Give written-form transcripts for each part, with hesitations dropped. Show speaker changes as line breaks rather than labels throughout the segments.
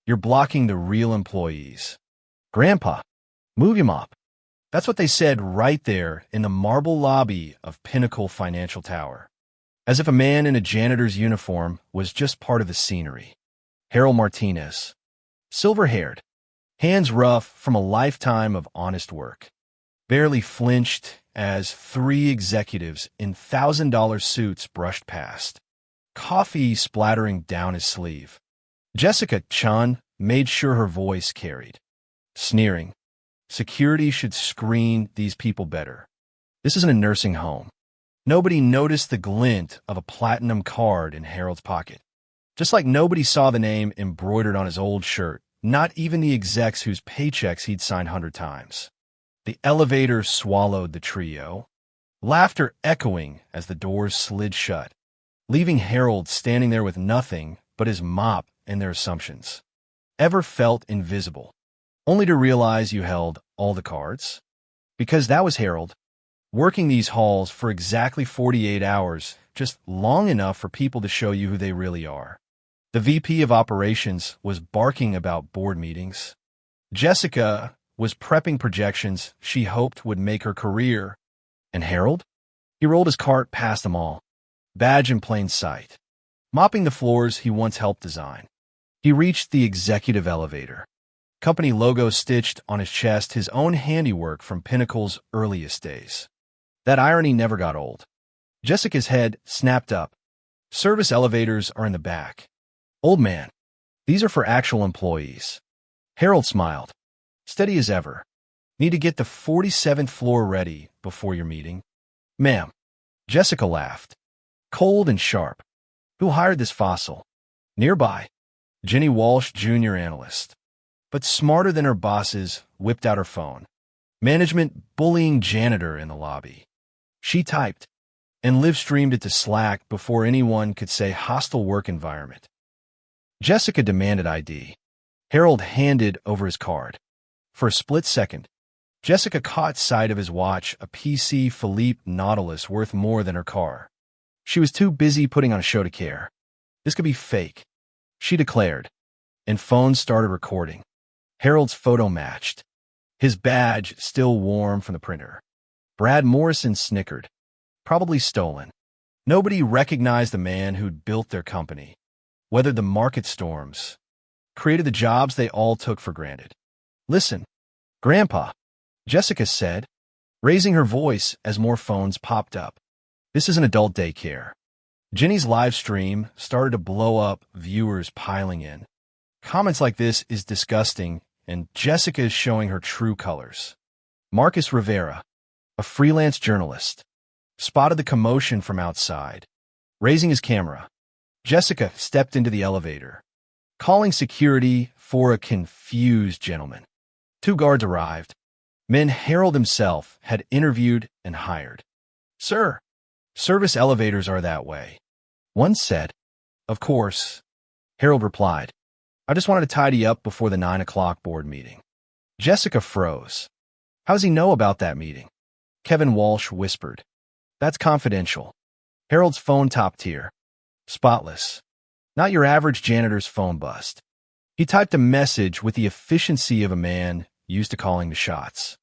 You're blocking the real employees. Grandpa, move your mop. That's what they said right there in the marble lobby of Pinnacle Financial Tower. As if a man in a janitor's uniform was just part of the scenery. Harold Martinez, silver-haired, hands rough from a lifetime of honest work, barely flinched as three executives in $1,000 suits brushed past, coffee splattering down his sleeve. Jessica Chun made sure her voice carried, sneering. Security should screen these people better. This isn't a nursing home. Nobody noticed the glint of a platinum card in Harold's pocket. Just like nobody saw the name embroidered on his old shirt, not even the execs whose paychecks he'd signed 100 times. The elevator swallowed the trio, laughter echoing as the doors slid shut, leaving Harold standing there with nothing but his mop and their assumptions. Ever felt invisible, only to realize you held all the cards? Because that was Harold, working these halls for exactly 48 hours, just long enough for people to show you who they really are. The VP of Operations was barking about board meetings. Jessica was prepping projections she hoped would make her career. And Harold? He rolled his cart past them all, badge in plain sight, mopping the floors he once helped design. He reached the executive elevator. Company logo stitched on his chest, his own handiwork from Pinnacle's earliest days. That irony never got old. Jessica's head snapped up. Service elevators are in the back. Old man, these are for actual employees. Harold smiled, steady as ever. Need to get the 47th floor ready before your meeting? Ma'am. Jessica laughed, cold and sharp. Who hired this fossil? Nearby, Jenny Walsh, junior analyst. But smarter than her bosses, whipped out her phone. Management bullying janitor in the lobby. She typed and live-streamed it to Slack before anyone could say hostile work environment. Jessica demanded ID. Harold handed over his card. For a split second, Jessica caught sight of his watch, a PC Philippe Nautilus worth more than her car. She was too busy putting on a show to care. This could be fake, she declared, and phones started recording. Harold's photo matched, his badge still warm from the printer. Brad Morrison snickered. Probably stolen. Nobody recognized the man who'd built their company, weathered the market storms, created the jobs they all took for granted. Listen, Grandpa, Jessica said, raising her voice as more phones popped up. This is an adult daycare. Jenny's live stream started to blow up, viewers piling in. Comments like this is disgusting, and Jessica is showing her true colors. Marcus Rivera, a freelance journalist, spotted the commotion from outside. Raising his camera, Jessica stepped into the elevator, calling security for a confused gentleman. 2 guards arrived, men Harold himself had interviewed and hired. Sir, service elevators are that way. One said. Of course, Harold replied. I just wanted to tidy up before the 9 o'clock board meeting. Jessica froze. How does he know about that meeting? Kevin Walsh whispered. That's confidential. Harold's phone top tier. Spotless. Not your average janitor's phone bust. He typed a message with the efficiency of a man used to calling the shots.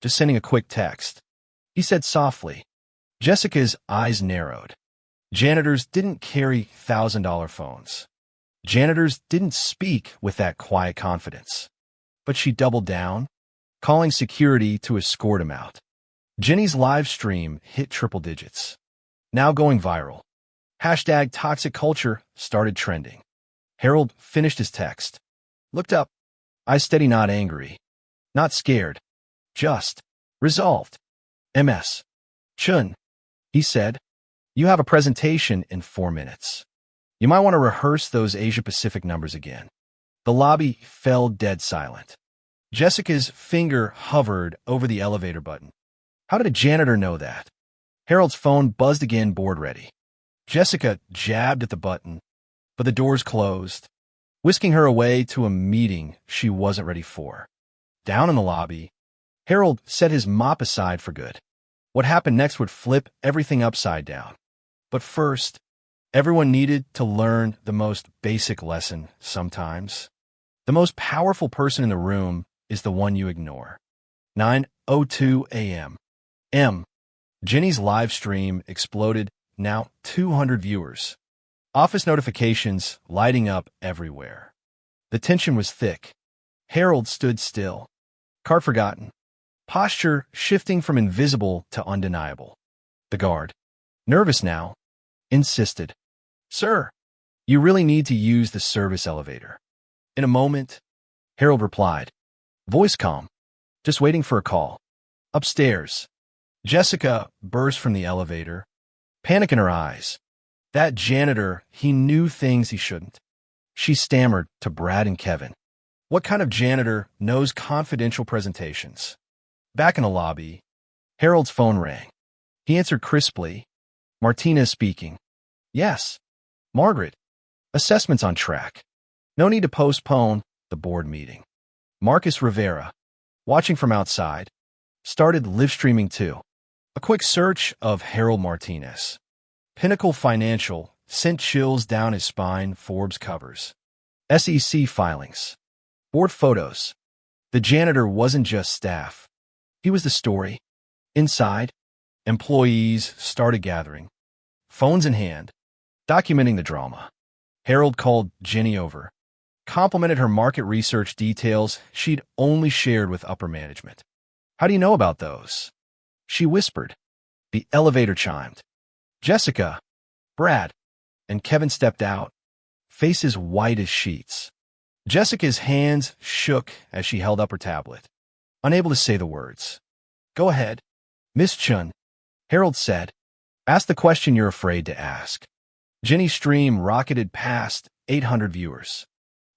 Just sending a quick text. He said softly. Jessica's eyes narrowed. Janitors didn't carry $1,000 phones. Janitors didn't speak with that quiet confidence. But she doubled down, calling security to escort him out. Jenny's live stream hit triple digits, now going viral. Hashtag toxic culture started trending. Harold finished his text. Looked up. Eyes steady, not angry. Not scared. Just. Resolved. MS. Chun. He said. You have a presentation in 4 minutes. You might want to rehearse those Asia-Pacific numbers again. The lobby fell dead silent. Jessica's finger hovered over the elevator button. How did a janitor know that? Harold's phone buzzed again, board ready. Jessica jabbed at the button, but the doors closed, whisking her away to a meeting she wasn't ready for. Down in the lobby, Harold set his mop aside for good. What happened next would flip everything upside down. But first, everyone needed to learn the most basic lesson sometimes. The most powerful person in the room is the one you ignore. 9:02 a.m. Jenny's live stream exploded, now 200 viewers. Office notifications lighting up everywhere. The tension was thick. Harold stood still. Card forgotten. Posture shifting from invisible to undeniable. The guard, nervous now, insisted, "Sir, you really need to use the service elevator." In a moment, Harold replied, voice calm, "Just waiting for a call." Upstairs, Jessica burst from the elevator, panic in her eyes. That janitor, he knew things he shouldn't. She stammered to Brad and Kevin. What kind of janitor knows confidential presentations? Back in the lobby, Harold's phone rang. He answered crisply. Martinez speaking. "Yes. Margaret. Assessment's on track. No need to postpone the board meeting." Marcus Rivera, watching from outside, started live streaming too. A quick search of Harold Martinez. Pinnacle Financial sent chills down his spine. Forbes covers. SEC filings. Board photos. The janitor wasn't just staff. He was the story. Inside, employees started gathering, phones in hand, documenting the drama. Harold called Jenny over, complimented her market research details she'd only shared with upper management. "How do you know about those?" She whispered. The elevator chimed. Jessica, Brad, and Kevin stepped out, faces white as sheets. Jessica's hands shook as she held up her tablet, unable to say the words. "Go ahead, Miss Chun," Harold said. "Ask the question you're afraid to ask." Jenny's stream rocketed past 800 viewers.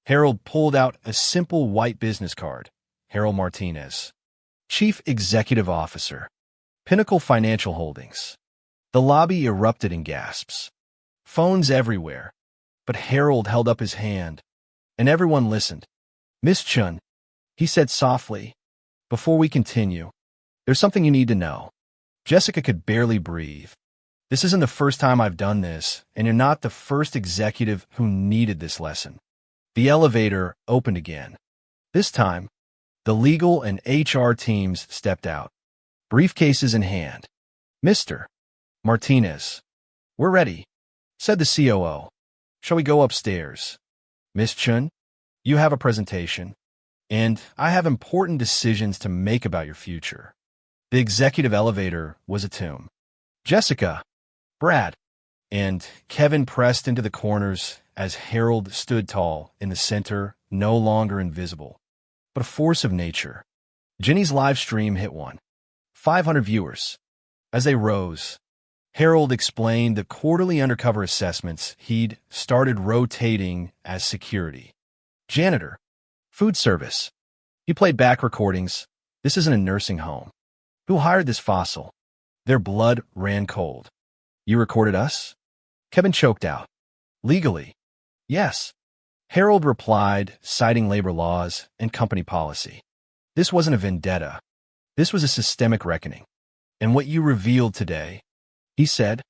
Harold pulled out a simple white business card. Harold Martinez, Chief Executive Officer, Pinnacle Financial Holdings. The lobby erupted in gasps. Phones everywhere. But Harold held up his hand, and everyone listened. "Miss Chun," he said softly, "before we continue, there's something you need to know." Jessica could barely breathe. "This isn't the first time I've done this, and you're not the first executive who needed this lesson." The elevator opened again. This time, the legal and HR teams stepped out, briefcases in hand. "Mr. Martinez, we're ready," said the COO. "Shall we go upstairs?" "Miss Chun, you have a presentation, and I have important decisions to make about your future." The executive elevator was a tomb. Jessica, Brad, and Kevin pressed into the corners as Harold stood tall in the center, no longer invisible, but a force of nature. Jenny's live stream hit 500 viewers. As they rose, Harold explained the quarterly undercover assessments he'd started rotating as security. Janitor, food service. He played back recordings. This isn't a nursing home. Who hired this fossil? Their blood ran cold. You recorded us? Kevin choked out. Legally. Yes. Harold replied, citing labor laws and company policy. This wasn't a vendetta. This was a systemic reckoning. And what you revealed today, he said,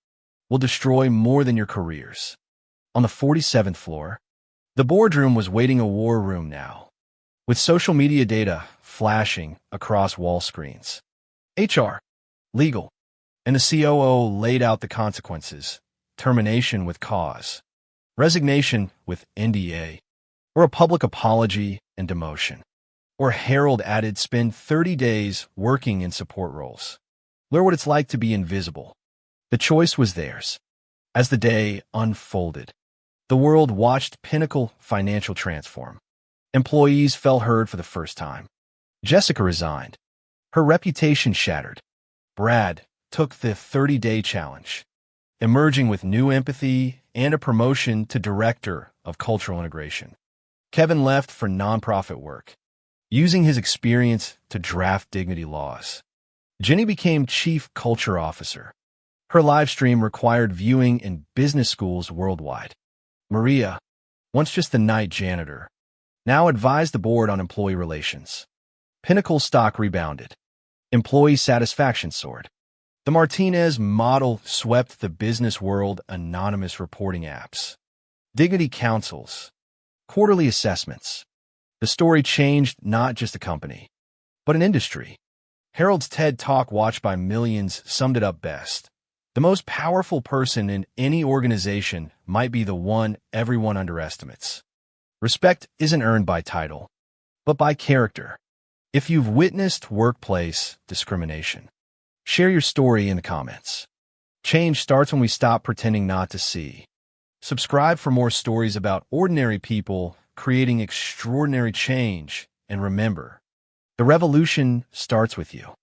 will destroy more than your careers. On the 47th floor, the boardroom was waiting a war room now, with social media data flashing across wall screens. HR, legal, and the COO laid out the consequences: termination with cause, resignation with NDA, or a public apology and demotion. Or Harold added, spend 30 days working in support roles. Learn what it's like to be invisible. The choice was theirs. As the day unfolded, the world watched Pinnacle Financial transform. Employees felt heard for the first time. Jessica resigned. Her reputation shattered. Brad took the 30-day challenge, emerging with new empathy and a promotion to Director of Cultural Integration. Kevin left for nonprofit work, using his experience to draft dignity laws. Jenny became Chief Culture Officer. Her live stream required viewing in business schools worldwide. Maria, once just the night janitor, now advised the board on employee relations. Pinnacle stock rebounded. Employee satisfaction soared. The Martinez model swept the business world. Anonymous reporting apps, dignity councils, quarterly assessments, The story changed not just a company, but an industry. Harold's TED Talk, watched by millions, summed it up best. The most powerful person in any organization might be the one everyone underestimates. Respect isn't earned by title, but by character. If you've witnessed workplace discrimination, share your story in the comments. Change starts when we stop pretending not to see. Subscribe for more stories about ordinary people creating extraordinary change, and remember, the revolution starts with you.